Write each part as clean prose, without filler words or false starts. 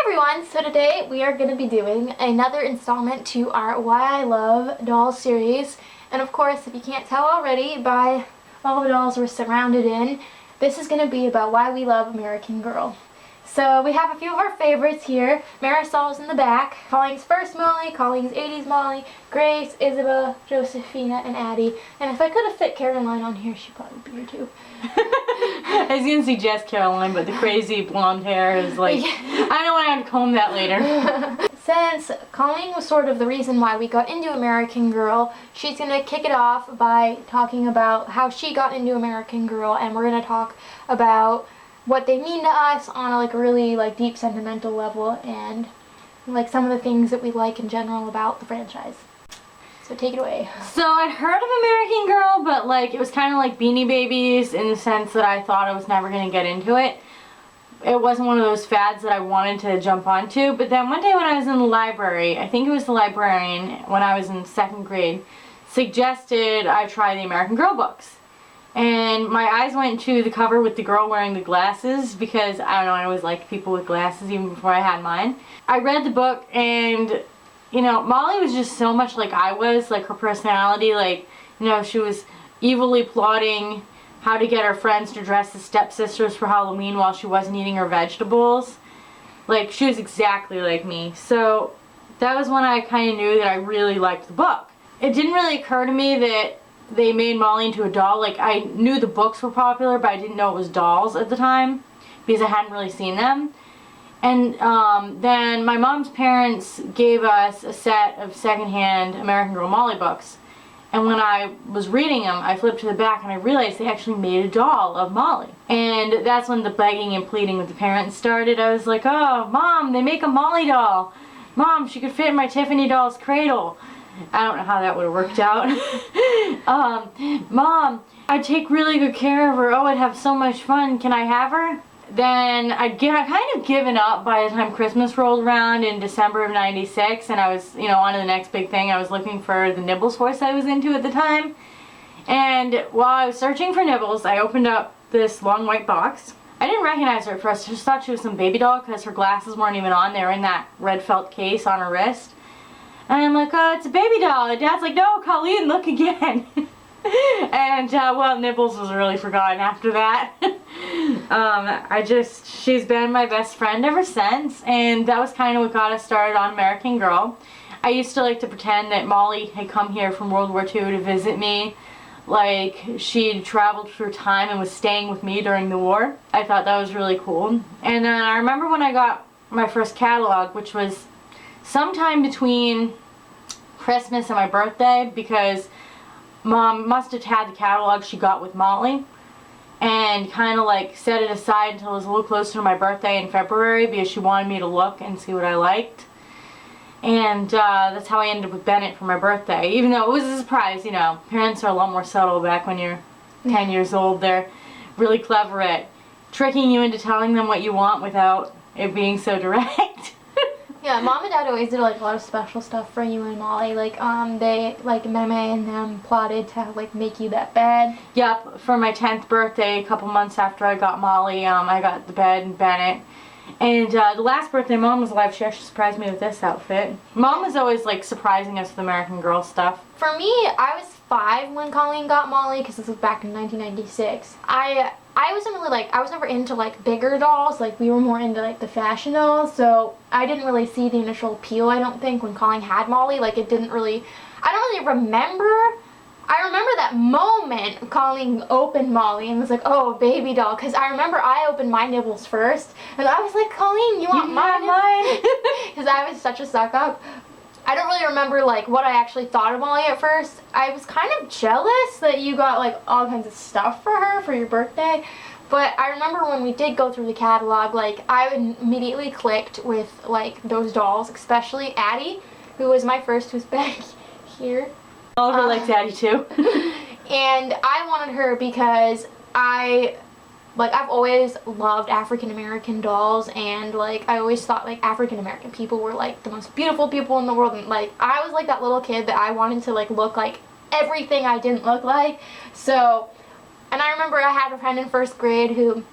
everyone, so today we are going to be doing another installment to our Why I Love Dolls series. And of course, if you can't tell already by all the dolls we're surrounded in, this is going to be about why we love American Girl. So we have a few of our favorites here. Marisol's in the back, Colleen's first Molly, Colleen's 80s Molly, Grace, Isabel, Josephina, and Addie. And if I could have fit Caroline on here, she'd probably be here too. I was going to suggest Caroline, but the crazy blonde hair is like, I don't want to have to comb that later. Since Colleen was sort of the reason why we got into American Girl, she's going to kick it off by talking about how she got into American Girl, and we're going to talk about what they mean to us on a really deep sentimental level, and some of the things that we like in general about the franchise. So take it away. So I'd heard of American Girl, but it was kind of like Beanie Babies in the sense that I thought I was never going to get into it. It wasn't one of those fads that I wanted to jump onto. But then one day when I was in the library, I think it was the librarian when I was in second grade, suggested I try the American Girl books. And my eyes went to the cover with the girl wearing the glasses because, I don't know, I always liked people with glasses even before I had mine. I read the book and, Molly was just so much like I was, her personality, she was evilly plotting how to get her friends to dress as stepsisters for Halloween while she wasn't eating her vegetables. She was exactly like me. So that was when I kind of knew that I really liked the book. It didn't really occur to me that they made Molly into a doll. I knew the books were popular, but I didn't know it was dolls at the time because I hadn't really seen them. And then my mom's parents gave us a set of secondhand American Girl Molly books. And when I was reading them, I flipped to the back and I realized they actually made a doll of Molly. And that's when the begging and pleading with the parents started. I was like, oh, Mom, they make a Molly doll. Mom, she could fit in my Tiffany doll's cradle. I don't know how that would have worked out. Mom, I take really good care of her. Oh, I'd have so much fun. Can I have her? Then I'd kind of given up by the time Christmas rolled around in December of '96, and I was, on to the next big thing. I was looking for the Nibbles horse I was into at the time. And while I was searching for Nibbles, I opened up this long white box. I didn't recognize her at first. I just thought she was some baby doll because her glasses weren't even on. They were in that red felt case on her wrist. And I'm like, oh, it's a baby doll. And Dad's like, no, Colleen, look again. And, Nibbles was really forgotten after that. She's been my best friend ever since. And that was kind of what got us started on American Girl. I used to like to pretend that Molly had come here from World War II to visit me. She'd traveled through time and was staying with me during the war. I thought that was really cool. And then I remember when I got my first catalog, which was sometime between Christmas and my birthday, because Mom must have had the catalog she got with Molly and kind of set it aside until it was a little closer to my birthday in February because she wanted me to look and see what I liked. And that's how I ended up with Bennett for my birthday, even though it was a surprise. Parents are a lot more subtle back when you're 10 years old. They're really clever at tricking you into telling them what you want without it being so direct. Yeah, Mom and Dad always did a lot of special stuff for you and Molly. They Meme and them plotted to make you that bed. Yep, for my 10th birthday, a couple months after I got Molly, I got the bed and Bennett. And the last birthday Mom was alive, she actually surprised me with this outfit. Mom was always surprising us with American Girl stuff. For me, I was 5 when Colleen got Molly because this was back in 1996. I wasn't really I was never into bigger dolls. We were more into the fashion dolls, so I didn't really see the initial appeal, I don't think, when Colleen had Molly. It didn't really, I don't really remember. I remember that moment Colleen opened Molly and was like, oh, baby doll, because I remember I opened my Nibbles first, and I was like, Colleen, you want mine? Because I was such a suck up. I don't really remember what I actually thought of Molly at first. I was kind of jealous that you got all kinds of stuff for her for your birthday. But I remember when we did go through the catalog, I immediately clicked with those dolls, especially Addie, who was my first, who's back here. Oliver likes Addie too. And I wanted her because I've always loved African American dolls, and I always thought African American people were the most beautiful people in the world, and I was that little kid that I wanted to look like everything I didn't look like. So, and I remember I had a friend in first grade who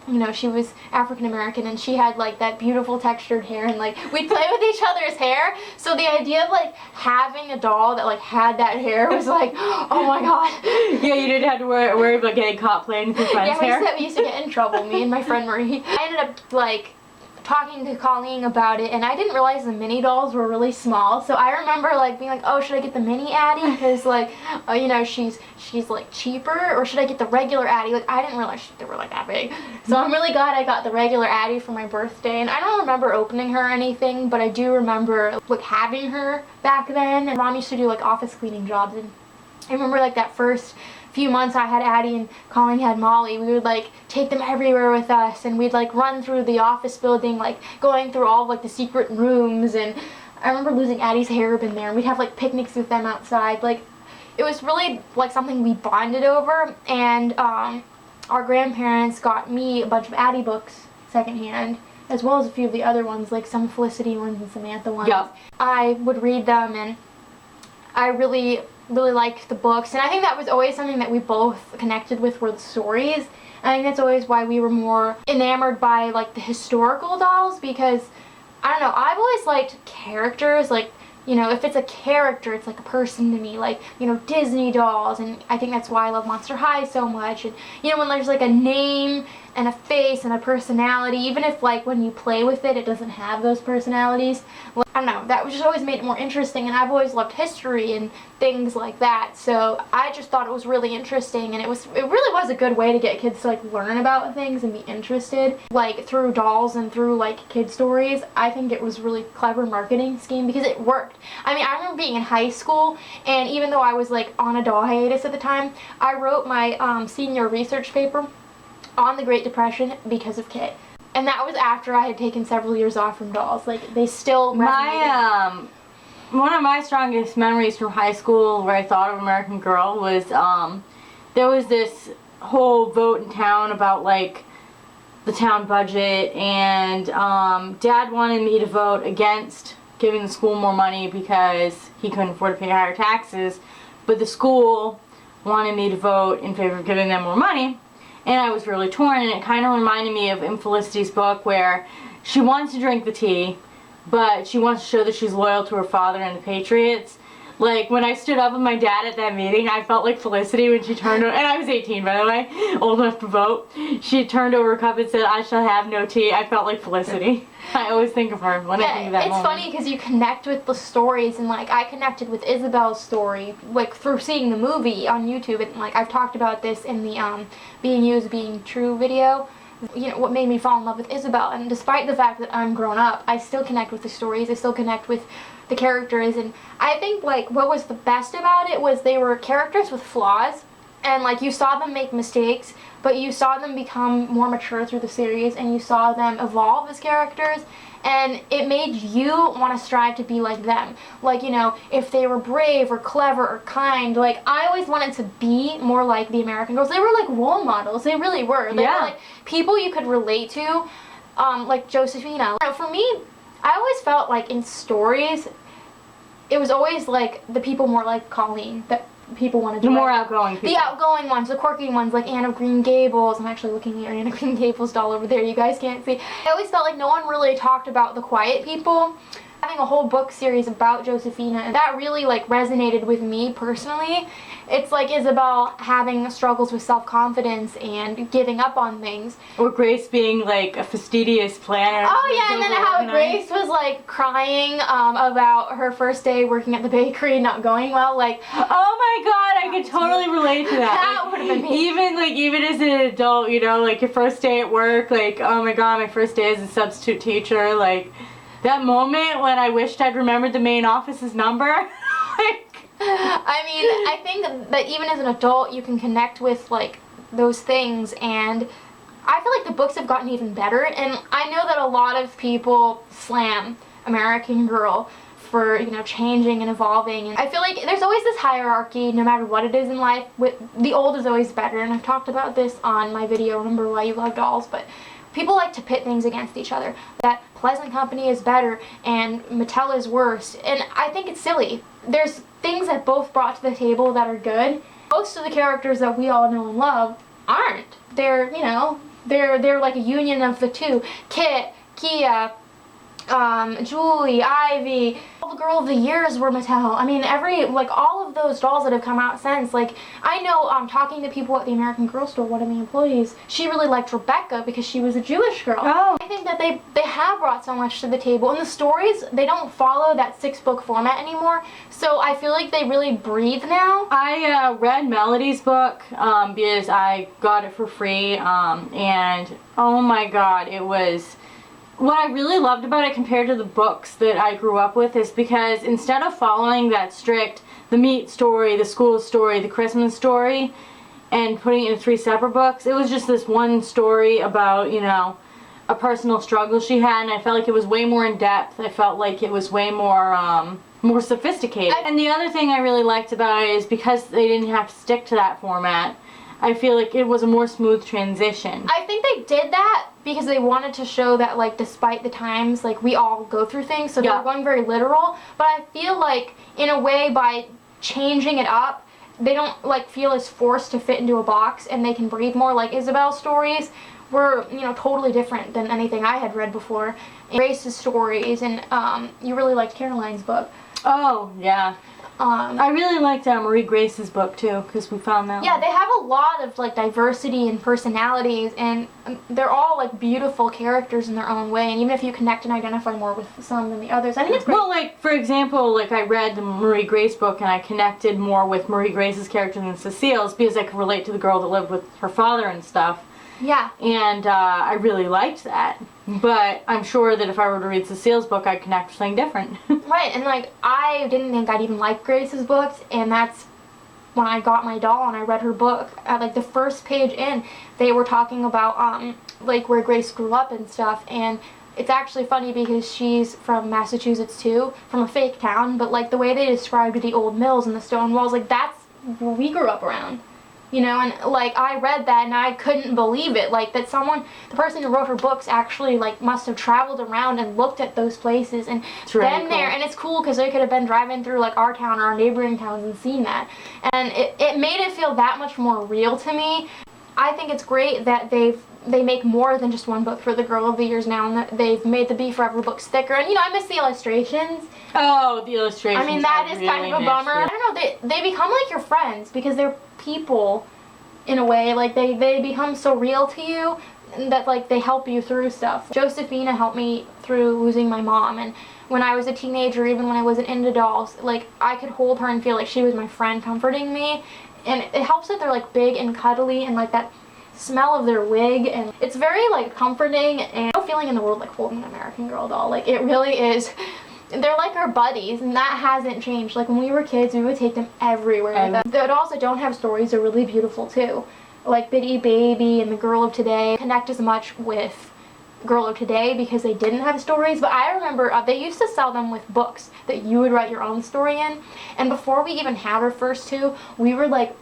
you know, she was African American and she had like that beautiful textured hair, and like we'd play with each other's hair. So the idea of like having a doll that like had that hair was like, oh my god. Yeah, you didn't have to worry about getting caught playing with your friend's hair. Yeah, we used to get in trouble, me and my friend Marie. I ended up like talking to Colleen about it, and I didn't realize the mini dolls were really small. So I remember like being like, oh, should I get the mini Addie because like, you know, she's like cheaper, or should I get the regular Addie? Like I didn't realize they were like that big. So I'm really glad I got the regular Addie for my birthday, and I don't remember opening her or anything, but I do remember like having her back then. And Mom used to do like office cleaning jobs, and I remember like that first few months I had Addie and Colleen had Molly, we would like take them everywhere with us, and we'd like run through the office building, like going through all of like the secret rooms. And I remember losing Addie's hair in there, and we'd have like picnics with them outside. Like it was really like something we bonded over. And our grandparents got me a bunch of Addie books secondhand, as well as a few of the other ones, like some Felicity ones and Samantha ones. Yep. I would read them, and I really liked the books, and I think that was always something that we both connected with, were the stories. I think that's always why we were more enamored by like the historical dolls, because I don't know, I've always liked characters. Like, you know, if it's a character, it's like a person to me, like, you know, Disney dolls, and I think that's why I love Monster High so much. And you know, when there's like a name and a face and a personality, even if like when you play with it, it doesn't have those personalities. Like, I don't know, that just always made it more interesting, and I've always loved history and things like that. So I just thought it was really interesting, and it really was a good way to get kids to like learn about things and be interested, like through dolls and through like kid stories. I think it was really clever marketing scheme because it worked. I mean, I remember being in high school, and even though I was like on a doll hiatus at the time, I wrote my senior research paper on the Great Depression because of Kit. And that was after I had taken several years off from dolls. Like, they still resonated. One of my strongest memories from high school where I thought of American Girl was, there was this whole vote in town about, like, the town budget, and Dad wanted me to vote against giving the school more money because he couldn't afford to pay higher taxes, but the school wanted me to vote in favor of giving them more money. And I was really torn, and it kind of reminded me of in Felicity's book, where she wants to drink the tea, but she wants to show that she's loyal to her father and the Patriots. Like, when I stood up with my dad at that meeting, I felt like Felicity when she turned over, and I was 18, by the way, old enough to vote. She turned over a cup and said, "I shall have no tea." I felt like Felicity. I always think of her when I think of that moment. It's funny because you connect with the stories, and like I connected with Isabel's story like through seeing the movie on YouTube, and like I've talked about this in the Being Used, Being True video. You know, what made me fall in love with Isabel, and despite the fact that I'm grown up, I still connect with the stories, I still connect with the characters. And I think like what was the best about it was they were characters with flaws, and like you saw them make mistakes, but you saw them become more mature through the series, and you saw them evolve as characters, and it made you want to strive to be like them. Like, you know, if they were brave or clever or kind, like I always wanted to be more like the American Girls. They were like role models, they really were. They were like people you could relate to, like Josephina. You know, for me, I always felt like in stories, it was always like the people more like Colleen that people wanted to The more outgoing people. The outgoing ones, the quirky ones, like Anne of Green Gables. I'm actually looking at Anne of Green Gables doll over there. You guys can't see. I always felt like no one really talked about the quiet people. Having a whole book series about Josephina, and that really like resonated with me personally. It's like Isabel having struggles with self-confidence and giving up on things. Or Grace being like a fastidious planner. Oh yeah, and then how Grace was like crying about her first day working at the bakery not going well. Like, oh my god, I could totally relate to that. That would have been me. Even as an adult, you know, like your first day at work, like, oh my god, my first day as a substitute teacher, like that moment when I wished I'd remembered the main office's number. I mean, I think that even as an adult, you can connect with like those things, and I feel like the books have gotten even better. And I know that a lot of people slam American Girl for, you know, changing and evolving, and I feel like there's always this hierarchy no matter what it is in life. With the old is always better, and I've talked about this on my video, Remember Why You Love Dolls, but people like to pit things against each other, that Pleasant Company is better and Mattel is worse, and I think it's silly. There's things that both brought to the table that are good. Most of the characters that we all know and love aren't. They're, you know, they're like a union of the two. Kit, Kia, Julie, Ivy, all the girl of the years were Mattel. I mean, all of those dolls that have come out since, like, I know, talking to people at the American Girl store, one of the employees, she really liked Rebecca because she was a Jewish girl. Oh. I think that they have brought so much to the table, and the stories, they don't follow that 6-book format anymore, so I feel like they really breathe now. I read Melody's book because I got it for free, and oh my god, it was... What I really loved about it compared to the books that I grew up with is because instead of following that strict, the meat story, the school story, the Christmas story, and putting it in 3 separate books, it was just this one story about, you know, a personal struggle she had, and I felt like it was way more in depth. I felt like it was way more, more sophisticated. And the other thing I really liked about it is because they didn't have to stick to that format, I feel like it was a more smooth transition. I think they did that because they wanted to show that, like, despite the times, like, we all go through things, so they're going very literal, but I feel like, in a way, by changing it up, they don't, like, feel as forced to fit into a box, and they can breathe more. Like, Isabel's stories were, you know, totally different than anything I had read before. And Grace's stories, and, you really liked Caroline's book. Oh, yeah. I really liked Marie Grace's book too, because we found that. Yeah, they have a lot of like diversity and personalities, and they're all like beautiful characters in their own way. And even if you connect and identify more with some than the others, I think it's great. Well, like for example, like I read the Marie Grace book, and I connected more with Marie Grace's character than Cecile's because I could relate to the girl that lived with her father and stuff. Yeah. And I really liked that. But I'm sure that if I were to read Cecile's book, I'd connect with something different. Right, and like I didn't think I'd even like Grace's books, and that's when I got my doll and I read her book. At like the first page in, they were talking about like where Grace grew up and stuff, and it's actually funny because she's from Massachusetts too, from a fake town, but like the way they described the old mills and the stone walls, like that's where we grew up around. You know, and like I read that and I couldn't believe it, like that the person who wrote her books actually like must have traveled around and looked at those places and been there. And it's cool because they could have been driving through like our town or our neighboring towns and seen that, and it made it feel that much more real to me. I think it's great that they make more than just one book for the Girl of the Years now, and that they've made the Be Forever books thicker. And you know, I miss the illustrations. Oh, the illustrations. I mean, that is really kind of a bummer. I don't know, they become like your friends because they're people in a way. Like they become so real to you that like they help you through stuff. Josephina helped me through losing my mom, and when I was a teenager, even when I wasn't into dolls, like I could hold her and feel like she was my friend comforting me. And it helps that they're like big and cuddly, and like that smell of their wig, and it's very like comforting, and no feeling in the world like holding an American Girl doll. Like it really is. They're like our buddies, and that hasn't changed. Like when we were kids, we would take them everywhere. The dolls that don't have stories are really beautiful too. Like Bitty Baby and the Girl of Today connect as much with Girl of Today because they didn't have stories, but I remember they used to sell them with books that you would write your own story in, and before we even had our first two, we were like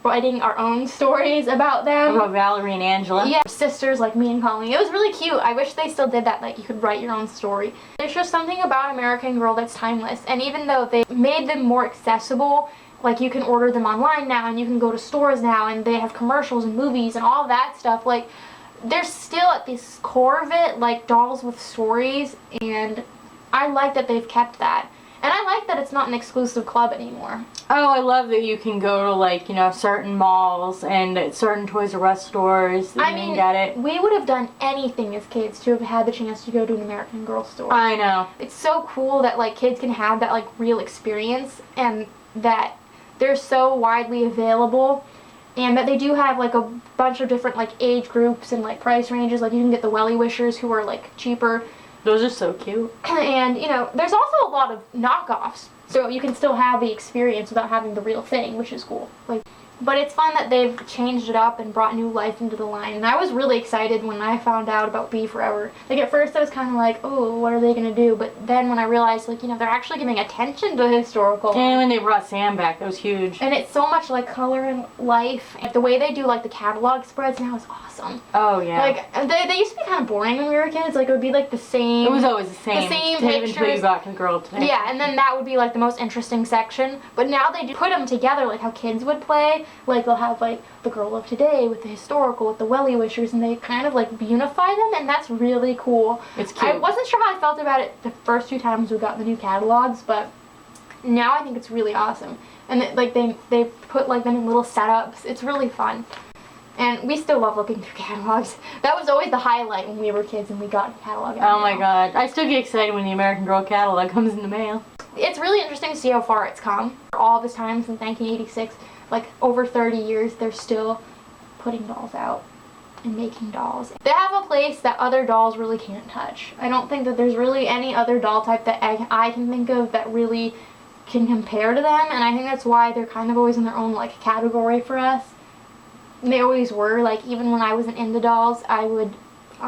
writing our own stories about them. About Valerie and Angela. Yeah, sisters like me and Colleen. It was really cute. I wish they still did that, like you could write your own story. There's just something about American Girl that's timeless, and even though they made them more accessible, like you can order them online now, and you can go to stores now, and they have commercials and movies and all that stuff, like there's still at the core of it like dolls with stories, and I like that they've kept that. And I like that it's not an exclusive club anymore. Oh, I love that you can go to like, you know, certain malls and certain Toys R Us stores and get it. We would have done anything as kids to have had the chance to go to an American Girl store. I know. It's so cool that like kids can have that like real experience, and that they're so widely available. And that they do have like a bunch of different like age groups and like price ranges. Like you can get the Welly Wishers who are like cheaper. Those are so cute. And you know, there's also a lot of knockoffs. So you can still have the experience without having the real thing, which is cool. Like, but it's fun that they've changed it up and brought new life into the line. And I was really excited when I found out about Be Forever. Like at first I was kind of like, oh, what are they going to do? But then when I realized, like, you know, they're actually giving attention to historical. And when they brought Sam back, that was huge. And it's so much like color and life. And the way they do like the catalog spreads now is awesome. Oh, yeah. Like they used to be kind of boring when we were kids. Like it would be like the same. It was always the same. The same pictures. Until you got to the Girl Today. Yeah, and then that would be like the most interesting section. But now they do put them together like how kids would play. Like they'll have like the girl of today with the historical, with the welly wishers, and they kind of like unify them, and that's really cool. It's cute. I wasn't sure how I felt about it the first 2 times we got the new catalogs, but now I think it's really awesome. And they put like them in little setups. It's really fun. And we still love looking through catalogs. That was always the highlight when we were kids and we got a catalog. Oh my god. I still get excited when the American Girl catalog comes in the mail. It's really interesting to see how far it's come. All this time since 1986, like over 30 years, they're still putting dolls out and making dolls. They have a place that other dolls really can't touch. I don't think that there's really any other doll type that I can think of that really can compare to them, and I think that's why they're kind of always in their own like category for us. They always were. Like even when I wasn't into dolls, I would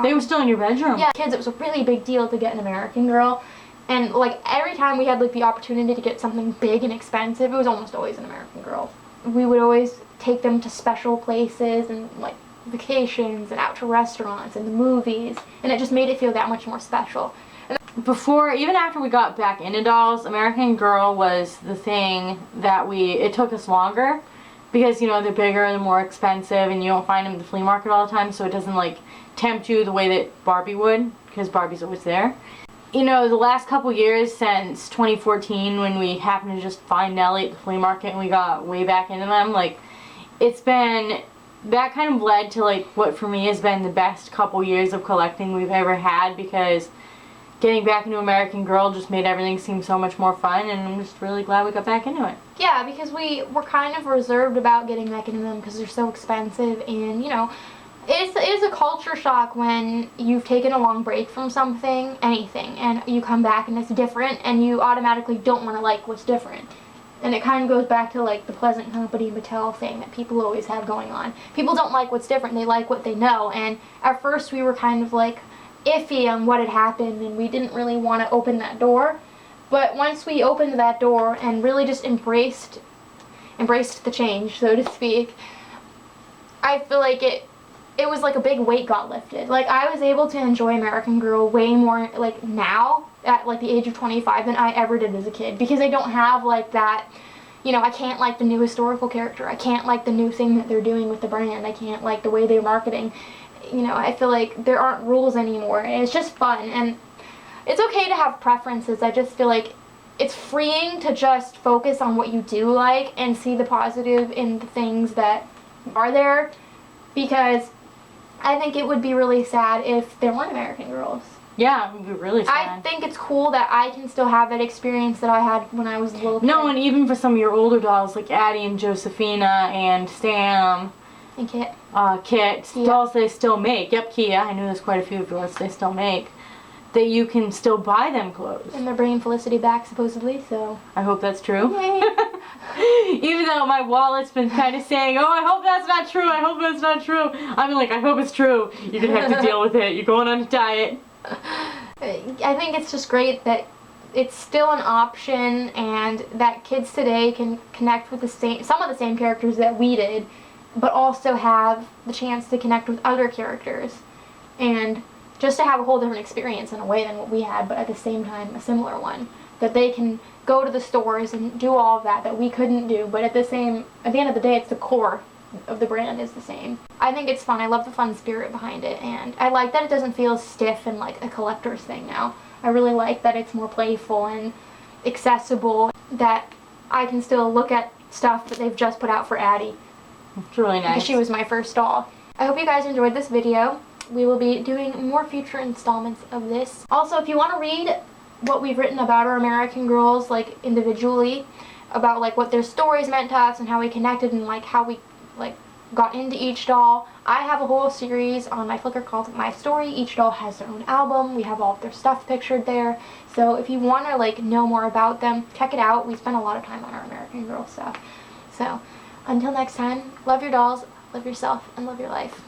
they were still in your bedroom. Yeah, kids, it was a really big deal to get an American Girl, and like every time we had like the opportunity to get something big and expensive, it was almost always an American Girl. We would always take them to special places and like vacations and out to restaurants and the movies, and it just made it feel that much more special. Before, even after we got back into dolls, American Girl was the thing that it took us longer because, you know, they're bigger, they're more expensive, and you don't find them at the flea market all the time, so it doesn't like tempt you the way that Barbie would, because Barbie's always there. You know, the last couple years since 2014, when we happened to just find Nellie at the flea market and we got way back into them, like, it's been, that kind of led to like what for me has been the best couple years of collecting we've ever had, because getting back into American Girl just made everything seem so much more fun, and I'm just really glad we got back into it. Yeah, because we were kind of reserved about getting back into them because they're so expensive, and you know, it is a culture shock when you've taken a long break from something, anything, and you come back and it's different, and you automatically don't want to like what's different. And it kind of goes back to like the Pleasant Company Mattel thing that people always have going on. People don't like what's different, they like what they know, and at first we were kind of like iffy on what had happened, and we didn't really want to open that door. But once we opened that door and really just embraced the change, so to speak, I feel like it was like a big weight got lifted. Like I was able to enjoy American Girl way more like now at like the age of 25 than I ever did as a kid, because I don't have like that, you know, I can't like the new historical character, I can't like the new thing that they're doing with the brand, I can't like the way they're marketing. You know, I feel like there aren't rules anymore, and it's just fun, and it's okay to have preferences. I just feel like it's freeing to just focus on what you do like and see the positive in the things that are there, because I think it would be really sad if there weren't American Girls. Yeah, it would be really sad. I think it's cool that I can still have that experience that I had when I was a little kid. No, and even for some of your older dolls like Addie and Josephina and Sam. And Kit. Kit, dolls they still make. Yep, Kia, I knew there's quite a few of yours they still make. That you can still buy them clothes. And they're bringing Felicity back supposedly, so. I hope that's true. Yay. Even though my wallet's been kind of saying, oh, I hope that's not true, I hope that's not true. I'm like, I hope it's true. You're going to have to deal with it. You're going on a diet. I think it's just great that it's still an option, and that kids today can connect with some of the same characters that we did, but also have the chance to connect with other characters, and just to have a whole different experience in a way than what we had, but at the same time a similar one. That they can go to the stores and do all of that we couldn't do, but at the end of the day, it's the core of the brand is the same. I think it's fun. I love the fun spirit behind it, and I like that it doesn't feel stiff and like a collector's thing now. I really like that it's more playful and accessible, that I can still look at stuff that they've just put out for Addie. It's really nice. Because she was my first doll. I hope you guys enjoyed this video. We will be doing more future installments of this. Also, if you want to read what we've written about our American Girls, like individually, about like what their stories meant to us and how we connected and like how we like got into each doll, I have a whole series on my Flickr called My Story. Each doll has their own album. We have all of their stuff pictured there. So if you want to like know more about them, check it out. We spend a lot of time on our American Girl stuff. So until next time, love your dolls, love yourself, and love your life.